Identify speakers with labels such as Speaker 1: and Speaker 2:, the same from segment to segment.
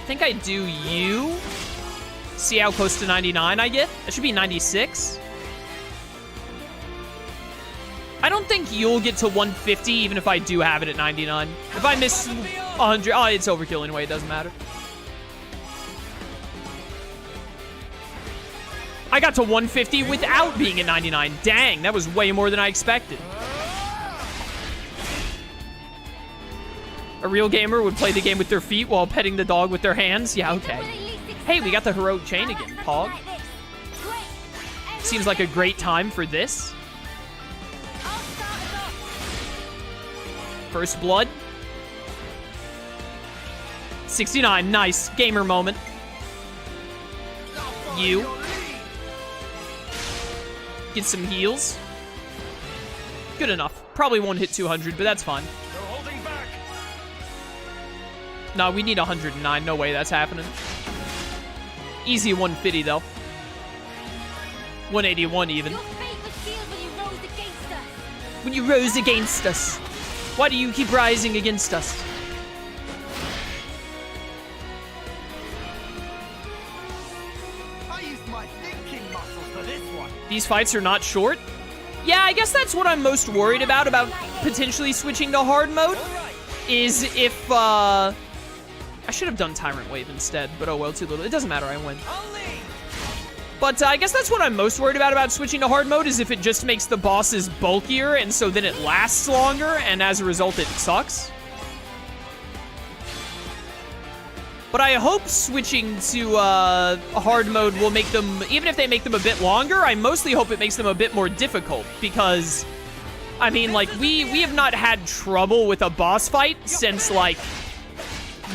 Speaker 1: think I do you. See how close to 99 I get. That should be 96. I don't think you'll get to 150 even if I do have it at 99. If I miss 100, oh, it's overkill anyway. It doesn't matter. I got to 150 without being at 99. Dang, that was way more than I expected. A real gamer would play the game with their feet while petting the dog with their hands. Yeah, okay. Hey, we got the heroic chain again, Pog. Seems like a great time for this. First blood. 69, nice. Gamer moment. You. Get some heals. Good enough. Probably won't hit 200, but that's fine. No, we need 109. No way that's happening. Easy 150, though. 181 even. When you rose against us. Why do you keep rising against us?
Speaker 2: I used my thinking muscles for this one.
Speaker 1: These fights are not short? Yeah, I guess that's what I'm most worried about potentially switching to hard mode. Is if, I should have done Tyrant Wave instead, but oh well, too little. It doesn't matter, I win. But I guess that's what I'm most worried about switching to hard mode, is if it just makes the bosses bulkier, and so then it lasts longer, and as a result, it sucks. But I hope switching to hard mode will make them, even if they make them a bit longer, I mostly hope it makes them a bit more difficult, because, I mean, like, we have not had trouble with a boss fight since, like,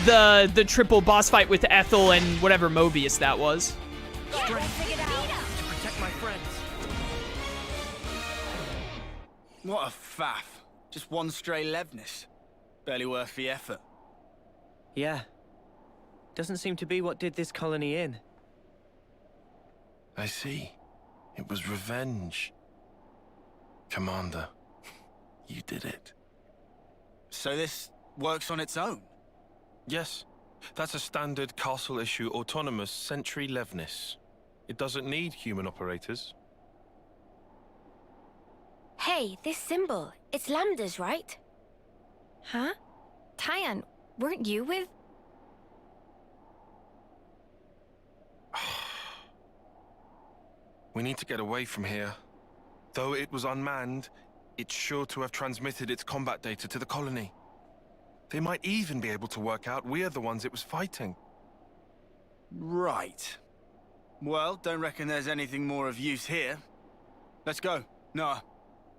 Speaker 1: the triple boss fight with Ethel and whatever Mobius that was.
Speaker 2: To protect my friends. What a faff. Just one stray Levnis. Barely worth the effort.
Speaker 3: Yeah. Doesn't seem to be what did this colony in.
Speaker 4: I see. It was revenge. Commander, you did it.
Speaker 2: So this works on its own?
Speaker 4: Yes. That's a standard castle-issue autonomous Sentry Levnis. It doesn't need human operators.
Speaker 5: Hey, this symbol. It's Lambda's, right? Huh? Tyan, weren't you with...
Speaker 4: We need to get away from here. Though it was unmanned, it's sure to have transmitted its combat data to the colony. They might even be able to work out we're the ones it was fighting.
Speaker 2: Right. Well, don't reckon there's anything more of use here. Let's go. Noah.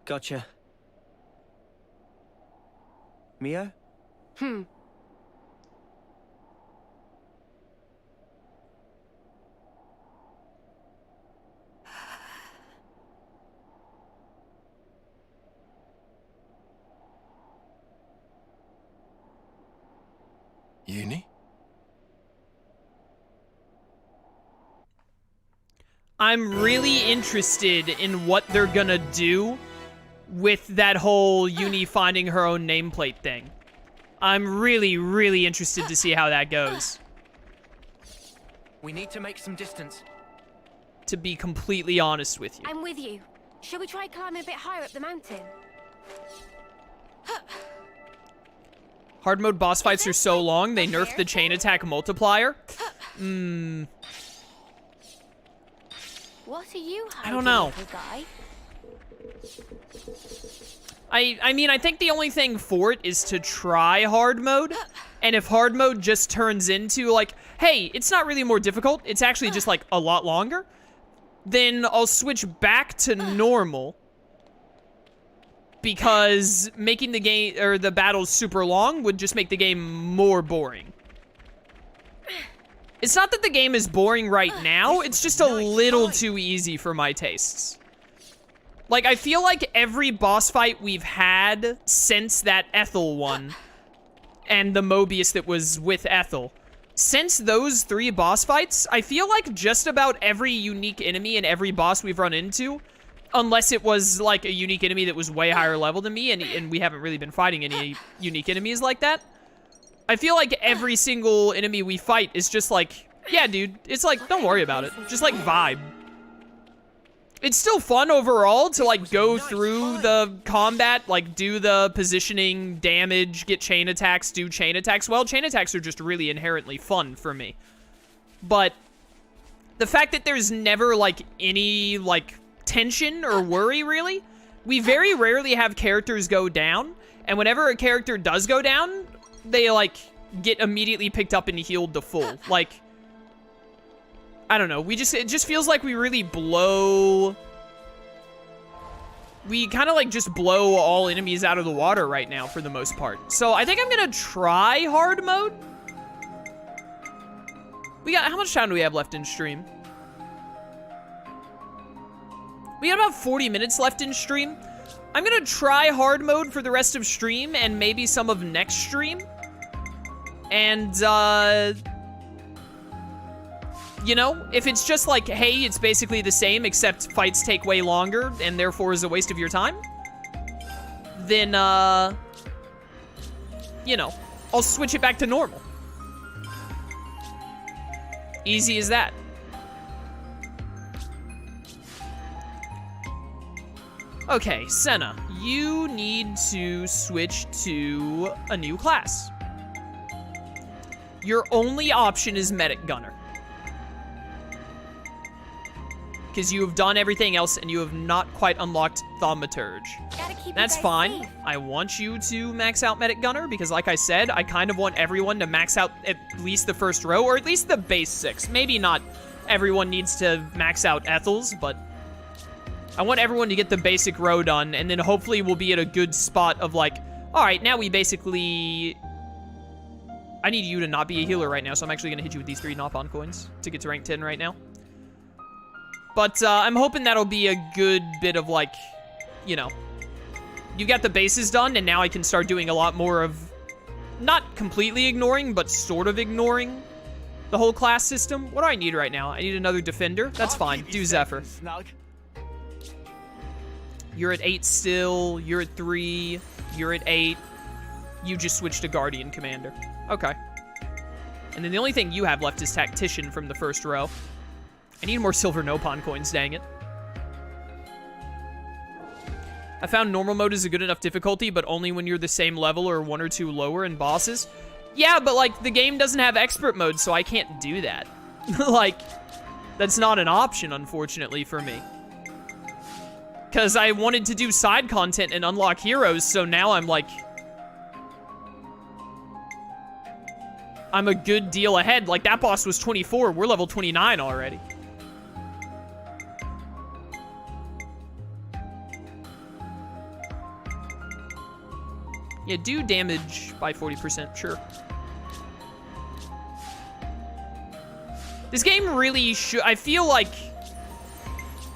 Speaker 3: Gotcha. Mio?
Speaker 4: Eunie?
Speaker 1: I'm really interested in what they're gonna do with that whole Eunie finding her own nameplate thing. I'm really, really interested to see how that goes.
Speaker 3: We need to make some distance.
Speaker 1: To be completely honest with you.
Speaker 5: I'm with you. Shall we try climbing a bit higher up the mountain?
Speaker 1: Hard mode boss fights are so long, they nerfed the chain attack multiplier.
Speaker 5: What are you hiding,
Speaker 1: I don't know.
Speaker 5: little guy?
Speaker 1: I mean, I think the only thing for it is to try hard mode. And if hard mode just turns into, like, hey, it's not really more difficult, it's actually just, like, a lot longer, then I'll switch back to normal. Because making the game, or the battles super long would just make the game more boring. It's not that the game is boring right now, it's just a little too easy for my tastes. Like, I feel like every boss fight we've had since that Ethel one, and the Mobius that was with Ethel, since those 3 boss fights, I feel like just about every unique enemy and every boss we've run into, unless it was, like, a unique enemy that was way higher level than me, and we haven't really been fighting any unique enemies like that, I feel like every single enemy we fight is just like, yeah, dude, it's like, don't worry about it. Just like vibe. It's still fun overall to like go through the combat, like do the positioning, damage, get chain attacks, do chain attacks. Well, chain attacks are just really inherently fun for me. But the fact that there's never like any like tension or worry really, we very rarely have characters go down. And whenever a character does go down, they like get immediately picked up and healed to full. Like, I don't know. It just feels like we really blow. We kind of like just blow all enemies out of the water right now for the most part. So I think I'm gonna try hard mode. How much time do we have left in stream? We got about 40 minutes left in stream. I'm gonna try hard mode for the rest of stream and maybe some of next stream. And, you know, if it's just like, hey, it's basically the same except fights take way longer and therefore is a waste of your time, then, you know, I'll switch it back to normal. Easy as that. Okay, Senna, you need to switch to a new class. Your only option is Medic Gunner. Because you have done everything else and you have not quite unlocked Thaumaturge. That's fine. I want you to max out Medic Gunner because like I said, I kind of want everyone to max out at least the first row or at least the base 6. Maybe not everyone needs to max out Ethel's, but I want everyone to get the basic row done and then hopefully we'll be at a good spot of like, all right, now we basically... I need you to not be a healer right now, so I'm actually going to hit you with these 3 Nopon coins to get to rank 10 right now. But I'm hoping that'll be a good bit of, like, you know, you got the bases done, and now I can start doing a lot more of, not completely ignoring, but sort of ignoring the whole class system. What do I need right now? I need another defender. That's fine. Do Zephyr. You're at 8 still. You're at 3. You're at 8. You just switched to Guardian Commander. Okay. And then the only thing you have left is Tactician from the first row. I need more silver Nopon coins, dang it. I found normal mode is a good enough difficulty, but only when you're the same level or 1 or 2 lower in bosses. Yeah, but, like, the game doesn't have expert mode, so I can't do that. Like, that's not an option, unfortunately, for me. Because I wanted to do side content and unlock heroes, so now I'm, like... I'm a good deal ahead. Like, that boss was 24. We're level 29 already. Yeah, do damage by 40%, sure. This game really should... I feel like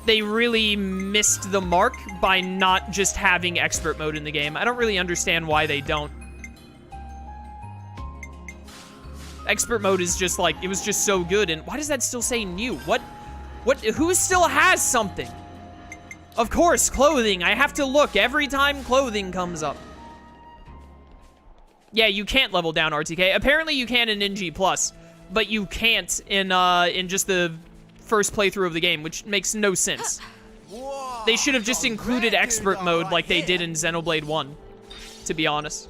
Speaker 1: they really missed the mark by not just having expert mode in the game. I don't really understand why they don't. Expert mode is just like, it was just so good. And why does that still say new? Who still has something? Of course, clothing. I have to look every time clothing comes up. Yeah, you can't level down RTK. Apparently you can in NG+, but you can't in just the first playthrough of the game, which makes no sense. They should have just included expert mode like they did in Xenoblade 1, to be honest.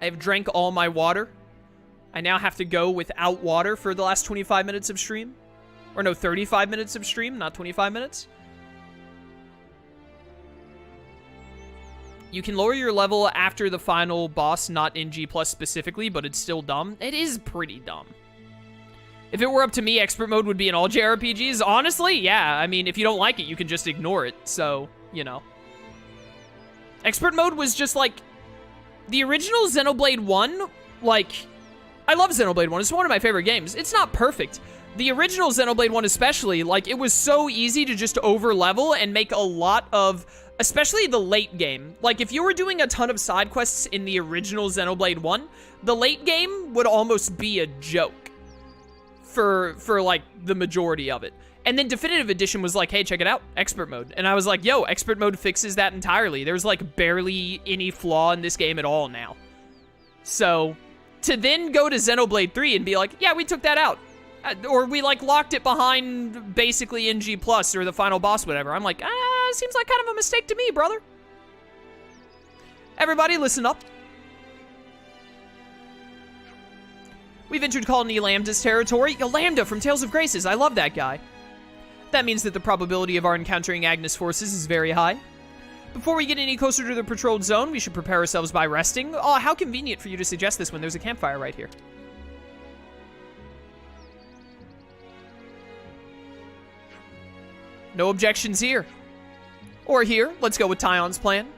Speaker 1: I've drank all my water. I now have to go without water for the last 25 minutes of stream. Or no, 35 minutes of stream, not 25 minutes. You can lower your level after the final boss, not in G+ specifically, but it's still dumb. It is pretty dumb. If it were up to me, expert mode would be in all JRPGs. Honestly, yeah. I mean, if you don't like it, you can just ignore it. So, you know. Expert mode was just like... The original Xenoblade 1, like, I love Xenoblade 1. It's one of my favorite games. It's not perfect. The original Xenoblade 1 especially, like, it was so easy to just over-level and make a lot of Especially the late game. Like, if you were doing a ton of side quests in the original Xenoblade 1, the late game would almost be a joke for like, the majority of it. And then Definitive Edition was like, hey, check it out, Expert Mode. And I was like, yo, Expert Mode fixes that entirely. There's, like, barely any flaw in this game at all now. So, to then go to Xenoblade 3 and be like, yeah, we took that out. Or we, like, locked it behind basically NG+, or the final boss, whatever. I'm like, seems like kind of a mistake to me, brother. Everybody, listen up. We've entered Colony Lambda's territory. Lambda from Tales of Graces, I love that guy. That means that the probability of our encountering Agnes forces is very high. Before we get any closer to the patrolled zone, we should prepare ourselves by resting. Oh, how convenient for you to suggest this when there's a campfire right here. No objections here. Or here, let's go with Tyon's plan.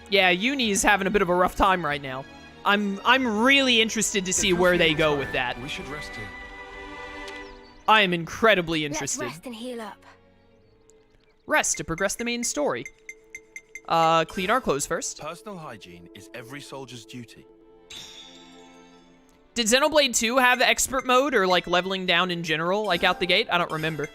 Speaker 1: Yeah, Eunie's having a bit of a rough time right now. I'm really interested to see where they go with that.
Speaker 4: We should rest here.
Speaker 1: I am incredibly interested.
Speaker 5: Let's rest and heal up.
Speaker 1: Rest to progress the main story. Clean our clothes first.
Speaker 4: Personal hygiene is every soldier's duty.
Speaker 1: Did Xenoblade 2 have expert mode or like leveling down in general, like out the gate? I don't remember.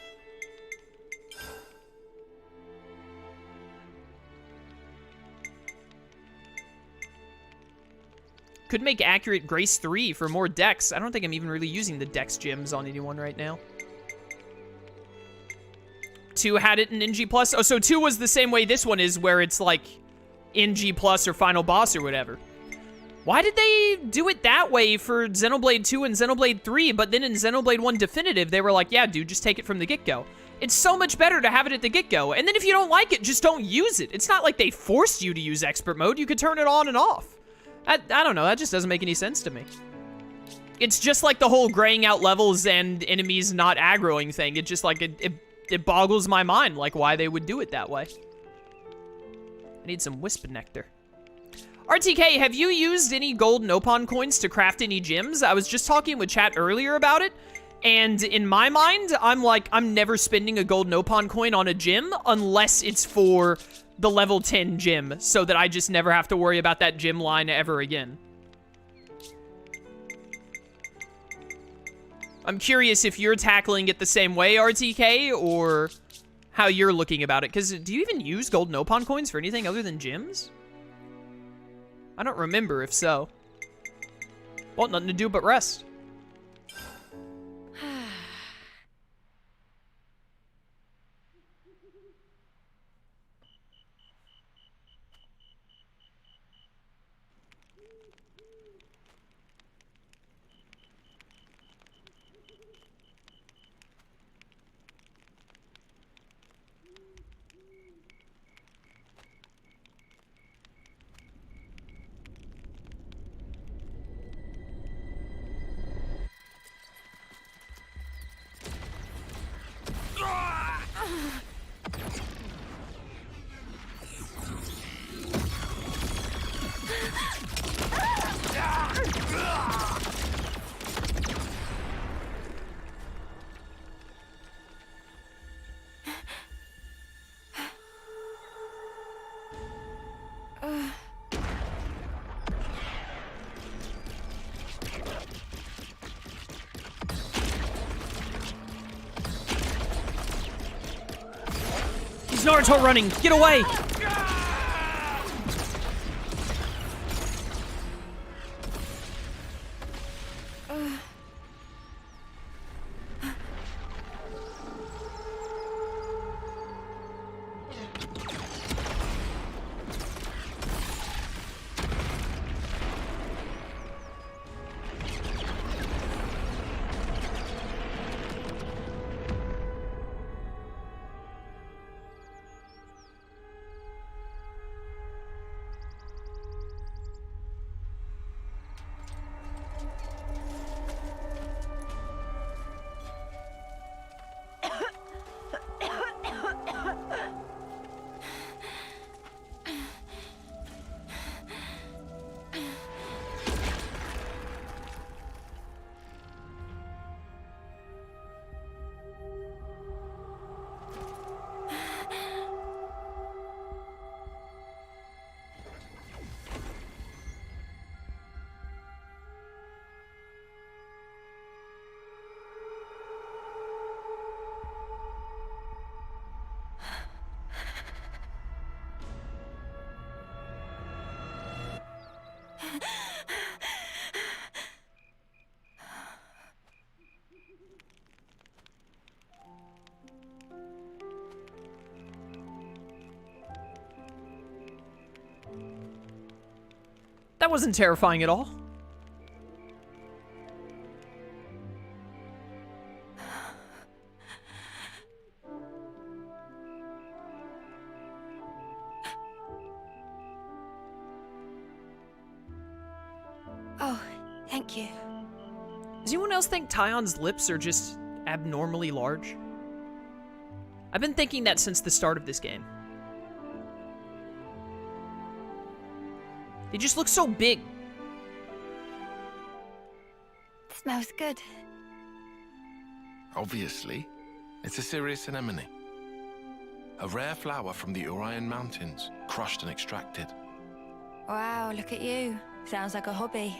Speaker 1: Could make accurate Grace 3 for more dex. I don't think I'm even really using the dex gems on anyone right now. 2 had it in NG+. Oh, so 2 was the same way this one is, where it's like NG+ or final boss or whatever. Why did they do it that way for Xenoblade 2 and Xenoblade 3, but then in Xenoblade 1 Definitive, they were like, yeah, dude, just take it from the get-go. It's so much better to have it at the get-go, and then if you don't like it, just don't use it. It's not like they forced you to use expert mode. You could turn it on and off. I don't know, that just doesn't make any sense to me. It's just like the whole graying out levels and enemies not aggroing thing. It just like, it boggles my mind, like, why they would do it that way. I need some Wisp Nectar. RTK, have you used any gold Nopon coins to craft any gems? I was just talking with chat earlier about it, and in my mind, I'm like, I'm never spending a gold Nopon coin on a gem unless it's for the level 10 gem, so that I just never have to worry about that gem line ever again. I'm curious if you're tackling it the same way, RTK, or how you're looking about it, because do you even use gold Nopon coins for anything other than gems? I don't remember if so. Well, nothing to do but rest. He's Naruto running! Get away! That wasn't terrifying at all.
Speaker 5: Oh, thank you.
Speaker 1: Does anyone else think Tyon's lips are just abnormally large? I've been thinking that since the start of this game. They just look so big.
Speaker 5: Smells good.
Speaker 4: Obviously, it's a serious anemone. A rare flower from the Orion Mountains, crushed and extracted.
Speaker 5: Wow, look at you. Sounds like a hobby.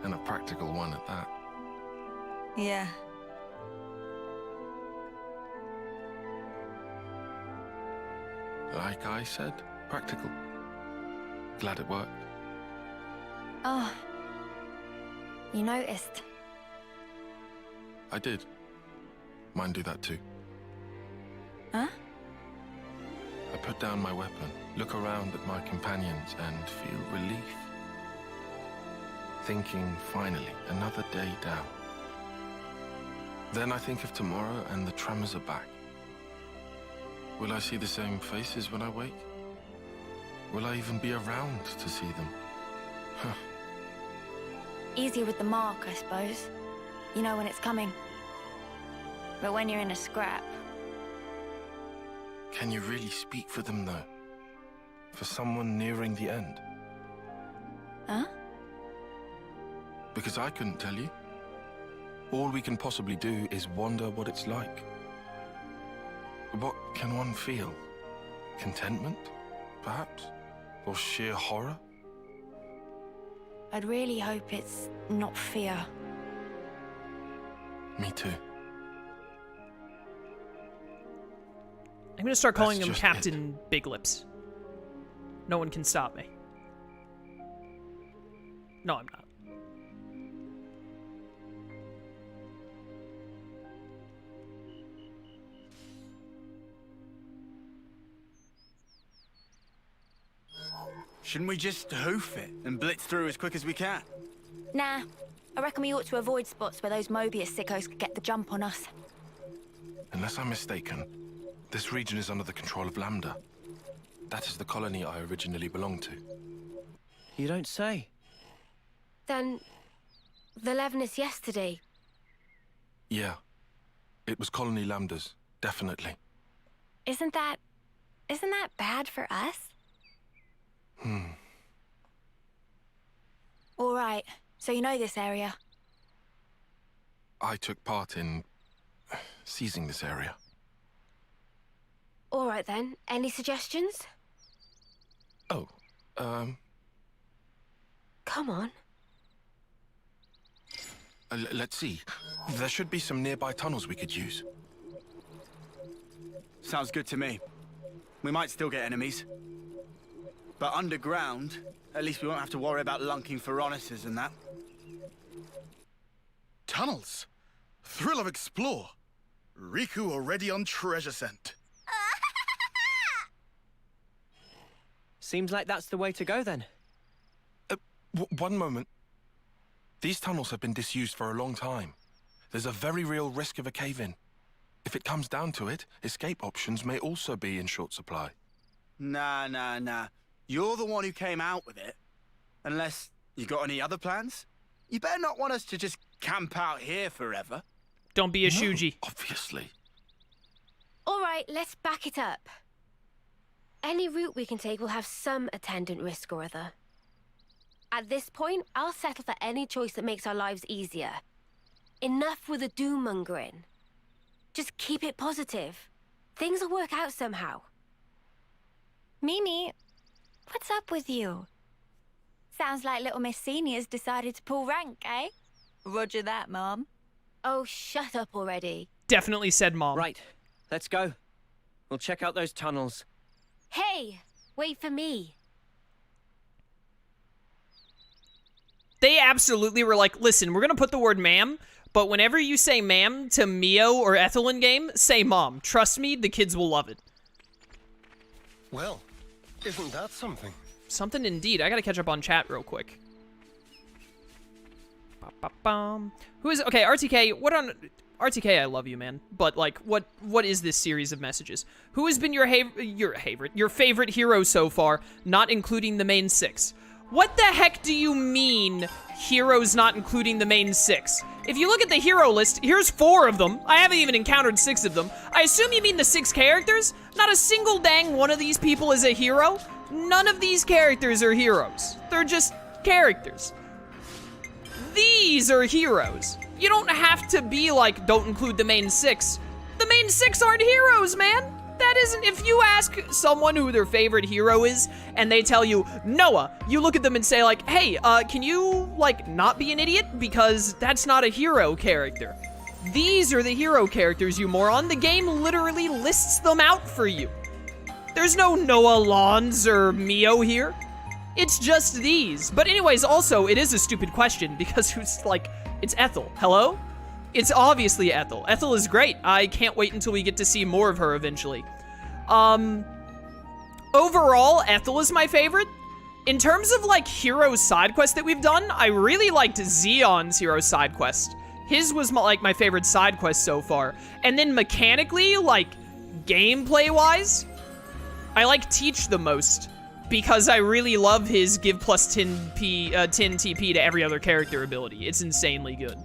Speaker 4: And a practical one at that.
Speaker 5: Yeah.
Speaker 4: Like I said, practical. Glad it worked.
Speaker 5: Oh. You noticed?
Speaker 4: I did. Mine do that too.
Speaker 5: Huh?
Speaker 4: I put down my weapon, look around at my companions, and feel relief. Thinking, finally, another day down. Then I think of tomorrow and the tremors are back. Will I see the same faces when I wake? Will I even be around to see them? Huh.
Speaker 5: Easier with the mark, I suppose. You know when it's coming. But when you're in a scrap...
Speaker 4: Can you really speak for them, though? For someone nearing the end?
Speaker 5: Huh?
Speaker 4: Because I couldn't tell you. All we can possibly do is wonder what it's like. What can one feel? Contentment, perhaps? Or sheer horror?
Speaker 5: I'd really hope it's not fear.
Speaker 4: Me too.
Speaker 1: I'm gonna start calling
Speaker 4: That's
Speaker 1: him
Speaker 4: just
Speaker 1: Captain Big Lips. No one can stop me. No, I'm not.
Speaker 2: Shouldn't we just hoof it and blitz through as quick as we can?
Speaker 5: Nah. I reckon we ought to avoid spots where those Mobius sickos could get the jump on us.
Speaker 4: Unless I'm mistaken, this region is under the control of Lambda. That is the colony I originally belonged to.
Speaker 3: You don't say.
Speaker 5: Then... the Levinus yesterday.
Speaker 4: Yeah. It was Colony Lambda's, definitely.
Speaker 5: Isn't that bad for us? All right. So you know this area?
Speaker 4: I took part in seizing this area.
Speaker 5: All right then. Any suggestions?
Speaker 4: Oh,
Speaker 5: Come on.
Speaker 4: let's see. There should be some nearby tunnels we could use.
Speaker 2: Sounds good to me. We might still get enemies. But underground, at least we won't have to worry about lunking Phoroneses and that.
Speaker 6: Tunnels. Thrill of explore. Riku already on treasure scent.
Speaker 3: Seems like that's the way to go then.
Speaker 4: One moment. These tunnels have been disused for a long time. There's a very real risk of a cave-in. If it comes down to it, escape options may also be in short supply.
Speaker 2: Nah. You're the one who came out with it. Unless you got any other plans? You better not want us to just camp out here forever.
Speaker 1: Don't be a Shuji.
Speaker 4: Obviously.
Speaker 5: All right, let's back it up. Any route we can take will have some attendant risk or other. At this point, I'll settle for any choice that makes our lives easier. Enough with the doom-mongering. Just keep it positive. Things will work out somehow. Mimi, what's up with you? Sounds like little Miss Senior's decided to pull rank, eh? Roger that, Mom. Oh, shut up already.
Speaker 1: Definitely said mom.
Speaker 3: Right, let's go. We'll check out those tunnels.
Speaker 5: Hey, wait for me.
Speaker 1: They absolutely were like, listen, we're gonna put the word ma'am, but whenever you say ma'am to Mio or Ethel in game, say mom. Trust me, the kids will love it.
Speaker 7: Well, isn't that something?
Speaker 1: Something indeed. I gotta catch up on chat real quick. Ba-ba-bum. Who is... Okay, RTK, what on... RTK, I love you, man. But, like, what is this series of messages? Who has been your favorite hero so far, not including the main 6? What the heck do you mean, heroes not including the main 6? If you look at the hero list, here's 4 of them. I haven't even encountered 6 of them. I assume you mean the 6 characters? Not a single dang one of these people is a hero. None of these characters are heroes. They're just characters. These are heroes. You don't have to be like, don't include the main 6. The main 6 aren't heroes, man. That isn't, if you ask someone who their favorite hero is, and they tell you, Noah, you look at them and say like, hey, can you, like, not be an idiot? Because that's not a hero character. These are the hero characters, you moron. The game literally lists them out for you. There's no Noah Lawns or Mio here. It's just these. But anyways, also, it is a stupid question because who's like, it's Ethel. Hello? It's obviously Ethel. Ethel is great. I can't wait until we get to see more of her eventually. Overall, Ethel is my favorite. In terms of, like, hero side quest that we've done, I really liked Xeon's hero side quest. His was, my favorite side quest so far. And then mechanically, like, gameplay-wise, I like Teach the most. Because I really love his give plus 10 TP to every other character ability. It's insanely good.